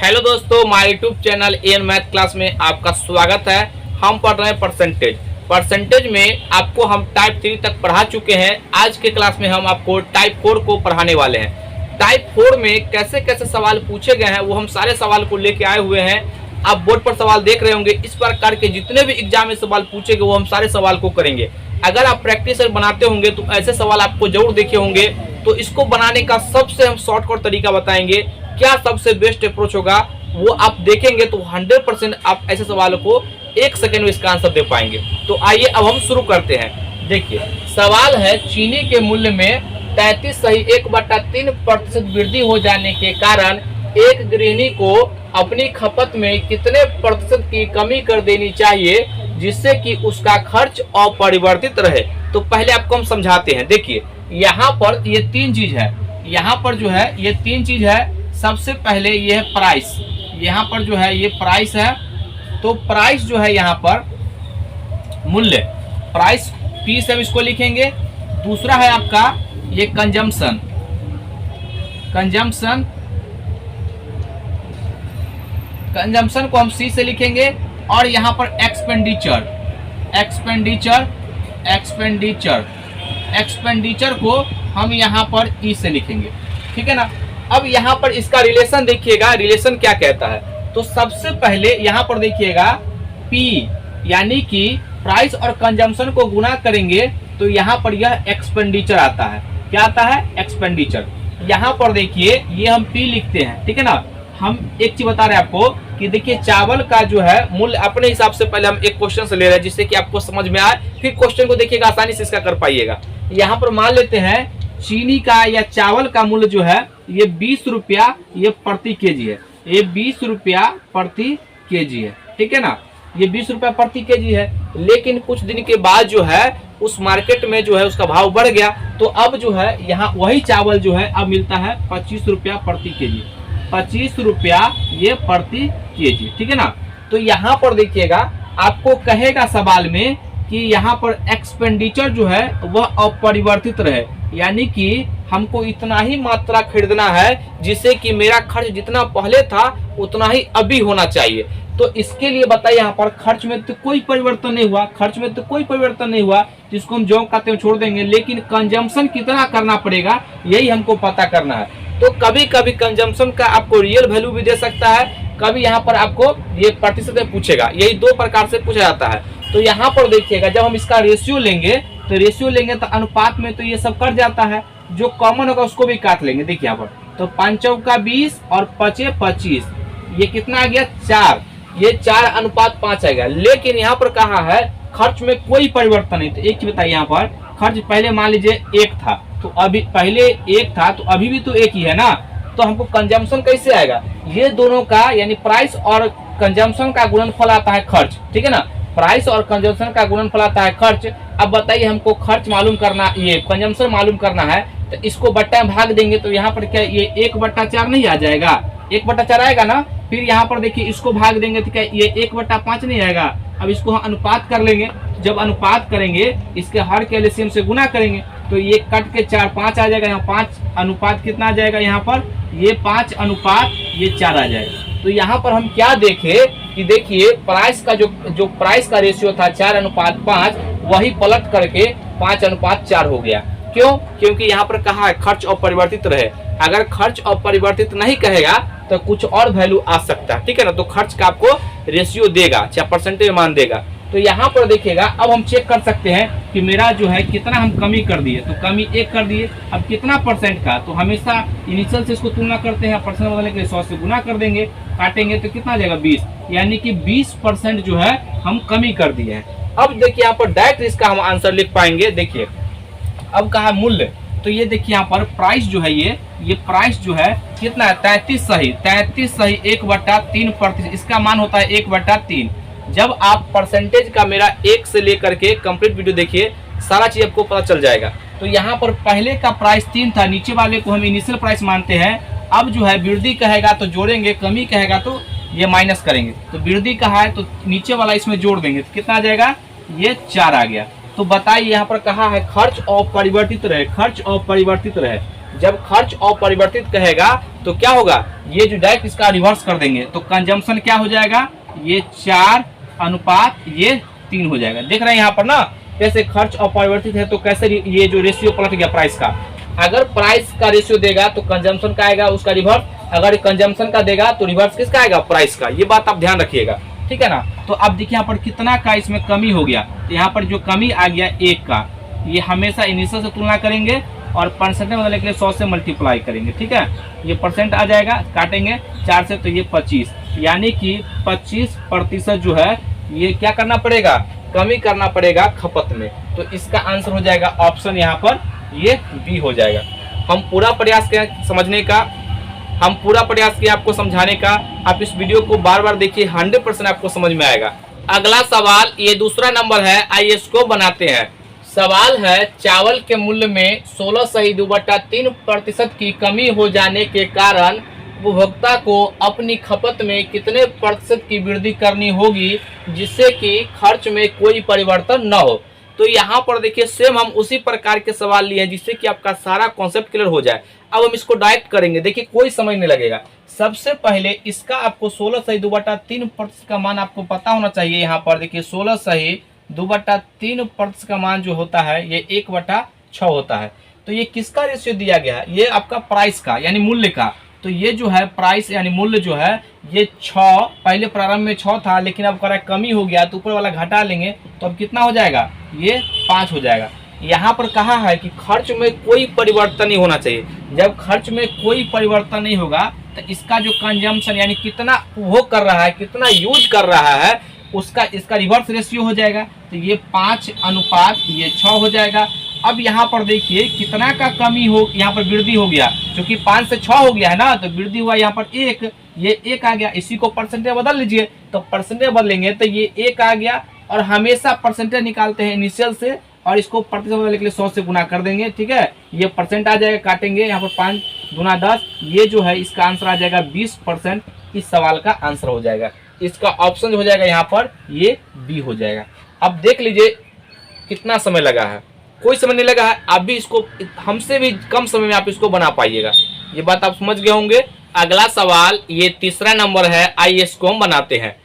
Hello दोस्तों, my YouTube channel N math class में आपका स्वागत है। हम पढ़ रहे हैं परसेंटेज में आपको हम टाइप 3 तक पढ़ा चुके हैं। आज के क्लास में हम आपको टाइप 4 को पढ़ाने वाले हैं। टाइप 4 में कैसे कैसे सवाल पूछे गए हैं वो हम सारे सवाल को लेके आए हुए हैं। आप बोर्ड पर सवाल देख रहे होंगे। इस प्रकार के जितने भी एग्जाम में सवाल पूछेंगे वो हम सारे सवाल को करेंगे। अगर आप प्रैक्टिस बनाते होंगे तो ऐसे सवाल आपको जरूर देखे होंगे। तो इसको बनाने का सबसे हम शॉर्टकट तरीका बताएंगे। क्या सबसे बेस्ट अप्रोच होगा वो आप देखेंगे तो 100% आप ऐसे सवालों को 1 सेकेंड में इसका आंसर दे पाएंगे। तो आइए अब हम शुरू करते हैं। देखिए, सवाल है चीनी के मूल्य में 33.1/3% वृद्धि हो जाने के कारण एक गृहिणी को अपनी खपत में कितने प्रतिशत की कमी कर देनी चाहिए जिससे कि उसका खर्च अपरिवर्तित रहे। तो पहले आपको हम समझाते हैं। देखिए, यहाँ पर ये 3 चीज है। यहाँ पर जो है ये 3 चीज है। सबसे पहले ये है प्राइस। यहाँ पर जो है ये प्राइस है। तो प्राइस जो है यहाँ पर मूल्य, प्राइस पी से हम इसको लिखेंगे। दूसरा है आपका ये कंजम्पशन को हम सी से लिखेंगे। और यहाँ पर एक्सपेंडिचर को हम यहाँ पर ई से लिखेंगे। ठीक है ना। अब यहाँ पर इसका रिलेशन देखिएगा, रिलेशन क्या कहता है। तो सबसे पहले यहाँ पर देखिएगा P यानी कि प्राइस और कंजम्पशन को गुना करेंगे तो यहाँ पर यह एक्सपेंडिचर आता है। क्या आता है? एक्सपेंडिचर। यहाँ पर देखिए ये हम P लिखते हैं। ठीक है ना। हम एक चीज बता रहे हैं आपको कि देखिए चावल का जो है मूल्य अपने हिसाब से पहले हम एक क्वेश्चन से ले रहे हैं जिससे कि आपको समझ में आए। फिर क्वेश्चन को देखिएगा, आसानी से इसका कर पाइएगा। यहाँ पर मान लेते हैं चीनी का या चावल का मूल्य जो है ये 20 रुपया ये प्रति केजी है। ये 20 रुपया प्रति केजी है। ठीक है ना। ये 20 रुपया प्रति केजी है। लेकिन कुछ दिन के बाद जो है उस मार्केट में जो है उसका भाव बढ़ गया। तो अब जो है यहाँ वही चावल जो है अब मिलता है 25 रुपया प्रति केजी। 25 रुपया ये प्रति केजी। ठीक है ना। तो यहाँ पर देखिएगा आपको कहेगा सवाल में कि यहाँ पर एक्सपेंडिचर जो है वह अपरिवर्तित रहे, यानी कि हमको इतना ही मात्रा खरीदना है जिससे कि मेरा खर्च जितना पहले था उतना ही अभी होना चाहिए। तो इसके लिए बताइए यहाँ पर खर्च में तो कोई परिवर्तन नहीं हुआ, जिसको हम जो कहते हैं छोड़ देंगे। लेकिन कंजम्पशन कितना करना पड़ेगा यही हमको पता करना है। तो कभी कभी कंजम्पशन का आपको रियल वैल्यू भी दे सकता है, कभी यहाँ पर आपको ये प्रतिशत में पूछेगा। यही 2 प्रकार से पूछा जाता है। तो यहाँ पर देखिएगा जब हम इसका रेशियो लेंगे तो अनुपात में तो ये सब कट जाता है। जो कॉमन होगा उसको भी काट लेंगे। देखिए यहाँ पर तो 5 चौका 20 और 5 25, ये कितना आ गया? 4। ये 4:5 आएगा। लेकिन यहाँ पर कहा है खर्च में कोई परिवर्तन नहीं। तो एक चीज बताइए, यहाँ पर खर्च पहले मान लीजिए 1 था तो अभी पहले 1 था तो अभी भी तो 1 ही है ना। तो हमको कंजम्पशन कैसे आएगा? ये दोनों का यानी प्राइस और कंजम्पशन का गुणनफल आता है खर्च। ठीक है ना। प्राइस और कंजम्पशन का गुणनफल आता है खर्च। अब बताइए हमको खर्च मालूम करना, ये कंजम्पशन मालूम करना है तो इसको बट्टा में भाग देंगे तो यहाँ पर क्या ये 1/4 नहीं आ जाएगा? 1/4 आएगा ना। फिर यहाँ पर देखिए इसको भाग देंगे तो क्या ये 1/5 नहीं आएगा? अब इसको हम अनुपात कर लेंगे। जब अनुपात करेंगे इसके हर के एलसीएम से गुना करेंगे तो ये कट के 4 5 आ जाएगा। यहाँ 5 अनुपात कितना आ जाएगा? यहाँ पर ये 5 अनुपात ये 4 आ जाएगा। तो यहाँ पर हम क्या देखे कि देखिए प्राइस का जो प्राइस का रेशियो था 4:5 वही पलट करके 5:4 हो गया। क्यों? क्योंकि यहाँ पर कहा है खर्च अपरिवर्तित रहे। अगर खर्च अपरिवर्तित नहीं कहेगा तो कुछ और वैल्यू आ सकता है। ठीक है ना। तो खर्च का आपको रेशियो देगा, चाहे परसेंटेज मान देगा। तो यहाँ पर देखिएगा अब हम चेक कर सकते हैं कि मेरा जो है कितना हम कमी कर दिए। तो कमी 1 कर दिए। अब कितना परसेंट का? तो हमेशा इनिशियल से इसको तुलना करते हैं, परसेंट बदलने के लिए 100 से गुना कर देंगे, काटेंगे तो कितना आ जाएगा? 20। यानी कि 20% जो है हम कमी कर दिए हैं। अब देखिए यहाँ पर डायरेक्ट इसका हम आंसर लिख पाएंगे। देखिए अब कहा मूल्य, तो ये देखिए यहाँ पर प्राइस जो है ये प्राइस जो है कितना है? 33 सही 1/3%। इसका मान होता है 1/3। जब आप परसेंटेज का मेरा 1 से लेकर के कंप्लीट वीडियो देखिए, सारा चीज आपको पता चल जाएगा। तो यहाँ पर पहले का प्राइस 3 था, नीचे वाले को हम इनिशियल प्राइस मानते हैं। अब जो है वृद्धि कहेगा तो जोड़ेंगे, कमी कहेगा तो ये माइनस करेंगे। तो वृद्धि कहा है तो नीचे वाला इसमें जोड़ देंगे तो कितना आ जाएगा? ये 4 आ गया। तो बताइए यहाँ पर कहा है खर्च अपरिवर्तित रहे। जब खर्च अपरिवर्तित कहेगा तो क्या होगा, ये जो डायरेक्ट इसका रिवर्स कर देंगे तो कंजम्पशन क्या हो जाएगा, ये 4:3 हो जाएगा। देख रहे हैं यहाँ पर ना कैसे खर्च अपरिवर्तित है, तो कैसे ये जो रेशियो पलट गया प्राइस का। अगर प्राइस का रेशियो देगा तो कंजम्पशन का आएगा उसका रिवर्स, अगर कंजम्पशन का देगा तो रिवर्स किसका आएगा, प्राइस का। ये बात आप ध्यान रखिएगा, ठीक है ना। तो अब देखिए यहाँ पर कितना का इसमें कमी हो गया, तो यहाँ पर जो कमी आ गया 1 का, ये हमेशा इनिशियल से तुलना करेंगे और परसेंट में बदलने के लिए 100 से मल्टीप्लाई करेंगे, ठीक है। ये परसेंट आ जाएगा, काटेंगे 4 से तो ये 25, यानी कि 25% जो है ये क्या करना पड़ेगा, कमी करना पड़ेगा खपत में। तो इसका आंसर हो जाएगा ऑप्शन यहाँ पर ये बी हो जाएगा। हम पूरा प्रयास करें समझने का, हम पूरा प्रयास किया आपको समझाने का। आप इस वीडियो को बार बार देखिए, 100% आपको समझ में आएगा। अगला सवाल, ये दूसरा नंबर है, आइए इसको बनाते हैं। सवाल है, चावल के मूल्य में 16.3% की कमी हो जाने के कारण उपभोक्ता को अपनी खपत में कितने प्रतिशत की वृद्धि करनी होगी जिससे कि खर्च में कोई परिवर्तन न हो। तो यहाँ पर देखिए सेम हम उसी प्रकार के सवाल लिए हैं जिससे कि आपका सारा कॉन्सेप्ट क्लियर हो जाए। अब हम इसको डायरेक्ट करेंगे, देखिए कोई समझ नहीं लगेगा। सबसे पहले इसका आपको 16.2% का मान आपको पता होना चाहिए। यहाँ पर देखिए 16.2% का मान जो होता है ये 1/6 होता है। तो ये किसका रेशियो दिया गया है, ये आपका प्राइस का यानी मूल्य का। तो ये जो है प्राइस यानी मूल्य जो है ये 6, पहले प्रारंभ में 6 था लेकिन अब करा कमी हो गया तो ऊपर वाला घटा लेंगे तो अब कितना हो जाएगा, ये 5 हो जाएगा। यहाँ पर कहा है कि खर्च में कोई परिवर्तन नहीं होना चाहिए। जब खर्च में कोई परिवर्तन नहीं होगा तो इसका जो कंजम्पशन यानी कितना उपभोग कर रहा है, कितना यूज कर रहा है, उसका इसका रिवर्स रेशियो हो जाएगा। तो ये 5:6 हो जाएगा। अब यहाँ पर देखिए कितना का कमी हो, यहाँ पर वृद्धि हो गया, क्योंकि 5 से 6 हो गया है ना, तो वृद्धि हुआ यहाँ पर 1, ये 1 आ गया। इसी को परसेंटेज बदल लीजिए, तो परसेंटेज बदलेंगे तो ये 1 आ गया। और हमेशा परसेंटेज निकालते हैं इनिशियल से और इसको प्रतिशत बदलने के लिए 100 से गुना कर देंगे, ठीक है। ये परसेंट आ जाएगा, काटेंगे यहाँ पर 5 दूना 10, ये जो है इसका आंसर आ जाएगा 20%। इस सवाल का आंसर हो जाएगा, इसका ऑप्शन हो जाएगा यहाँ पर ये बी हो जाएगा। अब देख लीजिए कितना समय लगा है, कोई समय नहीं लगा है। आप भी इसको हमसे भी कम समय में आप इसको बना पाइएगा, ये बात आप समझ गए होंगे। अगला सवाल, ये तीसरा नंबर है, आइए इसको हम बनाते हैं।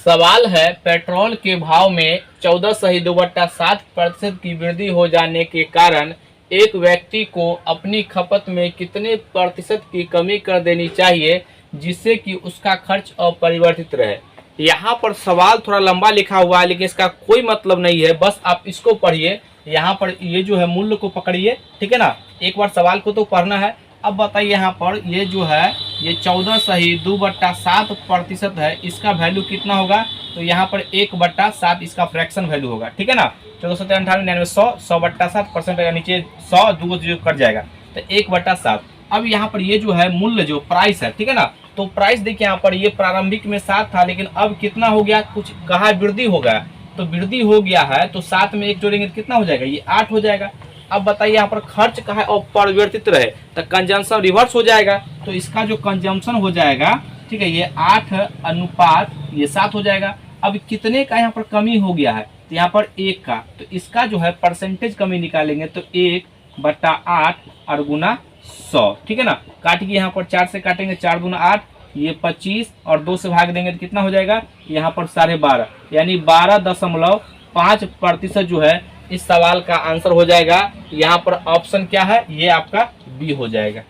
सवाल है, पेट्रोल के भाव में 14.7% की वृद्धि हो जाने के कारण एक व्यक्ति को अपनी खपत में कितने प्रतिशत की कमी कर देनी चाहिए जिससे कि उसका खर्च अपरिवर्तित रहे। यहाँ पर सवाल थोड़ा लंबा लिखा हुआ है लेकिन इसका कोई मतलब नहीं है, बस आप इसको पढ़िए। यहाँ पर ये जो है मूल्य को पकड़िए, ठीक है ना, एक बार सवाल को तो पढ़ना है। अब बताइए यहाँ पर ये जो है ये 14.2% है, इसका वैल्यू कितना होगा, तो यहाँ पर 1/7 इसका फ्रैक्शन वैल्यू होगा, ठीक है ना। 1498 100/7% है, नीचे 100 2 0 कट जाएगा तो 1/7। अब यहाँ पर ये जो है मूल्य जो प्राइस है, ठीक है ना, तो प्राइस देखिए यहाँ पर ये प्रारंभिक में 7 था लेकिन अब कितना हो गया, कुछ कहा वृद्धि हो गया, तो वृद्धि हो गया है तो 7 में 1 जोड़ेंगे तो कितना हो जाएगा, ये 8 हो जाएगा। अब बताइए यहाँ पर खर्च कहा है अपरिवर्तित रहे तो कंजम्पशन रिवर्स हो जाएगा, तो इसका जो कंजम्पशन हो जाएगा, ठीक है, ये 8:7 हो जाएगा। अब कितने का यहाँ पर कमी हो गया है, तो यहाँ पर 1 का, तो इसका जो है परसेंटेज कमी निकालेंगे तो 1/8 और गुना 100, ठीक है ना। काटिए यहाँ पर 4 से काटेंगे, 4 दूना 8, ये 25 और 2 से भाग देंगे तो कितना हो जाएगा, यहाँ पर 12.5 यानी 12.5% जो है इस सवाल का आंसर हो जाएगा। यहाँ पर ऑप्शन क्या है, ये आपका बी हो जाएगा।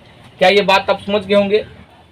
क्या ये बात आप समझ गए होंगे।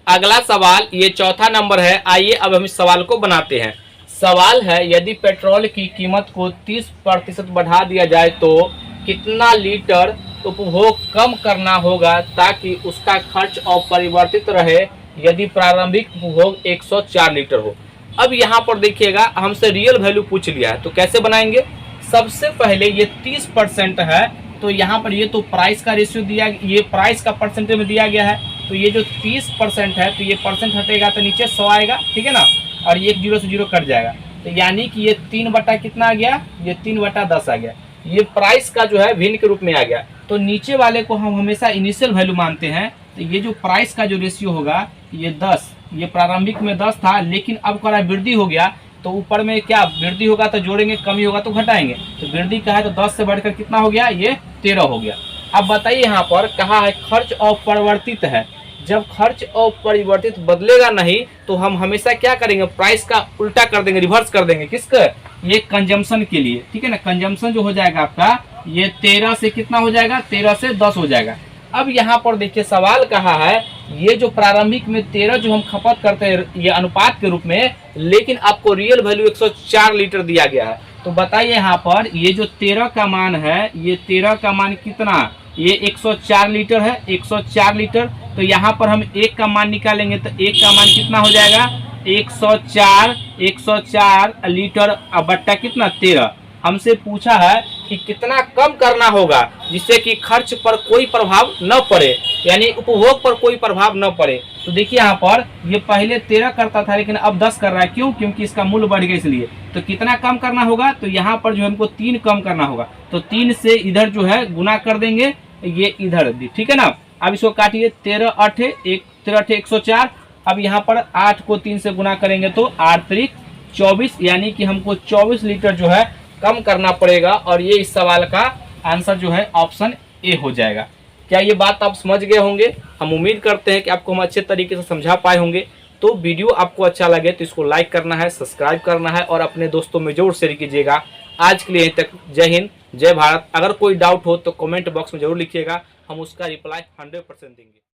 अगला सवाल, ये चौथा नंबर है, आइए अब हम इस सवाल को बनाते हैं। सवाल है, यदि पेट्रोल की कीमत को 30% बढ़ा दिया जाए तो कितना लीटर उपभोग कम करना होगा ताकि उसका खर्च अपरिवर्तित रहे यदि प्रारंभिक उपभोग 104 लीटर हो। अब यहाँ पर देखिएगा हमसे रियल वैल्यू पूछ लिया है, तो कैसे बनाएंगे। सबसे पहले ये 30% है, तो यहाँ पर ये तो प्राइस का रेशियो दिया, ये प्राइस का परसेंटेज में दिया गया है, तो ये जो 30% है तो ये परसेंट हटेगा तो नीचे 100 आएगा, ठीक है ना, और ये 0 से 0 कट जाएगा, तो यानी कि ये 3 कितना आ गया, ये 3/10 आ गया। ये प्राइस का जो है भिन्न के रूप में आ गया, तो नीचे वाले को हम हमेशा इनिशियल वैल्यू मानते हैं। तो ये जो प्राइस का जो रेशियो होगा ये 10, ये प्रारंभिक में 10 था लेकिन अब करा वृद्धि हो गया, तो ऊपर में क्या वृद्धि होगा तो जोड़ेंगे, कमी होगा तो घटाएंगे, तो वृद्धि का है तो 10 से बढ़कर कितना हो गया, ये 13 हो गया। अब बताइए यहाँ पर कहा है खर्च अपरिवर्तित है, जब खर्च अपरिवर्तित बदलेगा नहीं तो हम हमेशा क्या करेंगे, प्राइस का उल्टा कर देंगे, रिवर्स कर देंगे। किसका, ये कंजम्पशन के लिए, ठीक है ना। कंजम्पशन जो हो जाएगा आपका ये 13 से कितना हो जाएगा, 13 से 10 हो जाएगा। अब यहाँ पर देखिए सवाल कहा है, ये जो प्रारंभिक में 13 जो हम खपत करते हैं ये अनुपात के रूप में, लेकिन आपको रियल वैल्यू 104 लीटर दिया गया है। तो बताइए यहाँ पर ये जो 13 का मान है, ये 13 का मान कितना, ये 104 लीटर है, 104 लीटर। तो यहाँ पर हम 1 का मान निकालेंगे तो 1 का मान कितना हो जाएगा, 104 लीटर बट्टा कितना 13। हमसे पूछा है कि कितना कम करना होगा जिससे कि खर्च पर कोई प्रभाव न पड़े, यानी उपभोग पर कोई प्रभाव न पड़े। तो देखिए यहाँ पर ये पहले 13 करता था लेकिन अब 10 कर रहा है, क्यों, क्योंकि इसका मूल्य बढ़ गया इसलिए। तो कितना कम करना होगा, तो यहाँ पर जो हमको 3 कम करना होगा, तो 3 से इधर जो है गुना कर देंगे, ये इधर, ठीक है ना। अब इसको काटिए, 13 8 104। अब यहाँ पर 8 को 3 से गुना करेंगे तो 8 3 24, यानी कि हमको 24 लीटर जो है कम करना पड़ेगा। और ये इस सवाल का आंसर जो है ऑप्शन ए हो जाएगा। क्या ये बात आप समझ गए होंगे? हम उम्मीद करते हैं कि आपको हम अच्छे तरीके से समझा पाए होंगे। तो वीडियो आपको अच्छा लगे तो इसको लाइक करना है, सब्सक्राइब करना है और अपने दोस्तों में जरूर शेयर कीजिएगा। आज के लिए यहीं तक। जय हिंद, जय भारत। अगर कोई डाउट हो तो कमेंट बॉक्स में जरूर लिखिएगा, हम उसका रिप्लाई 100% देंगे।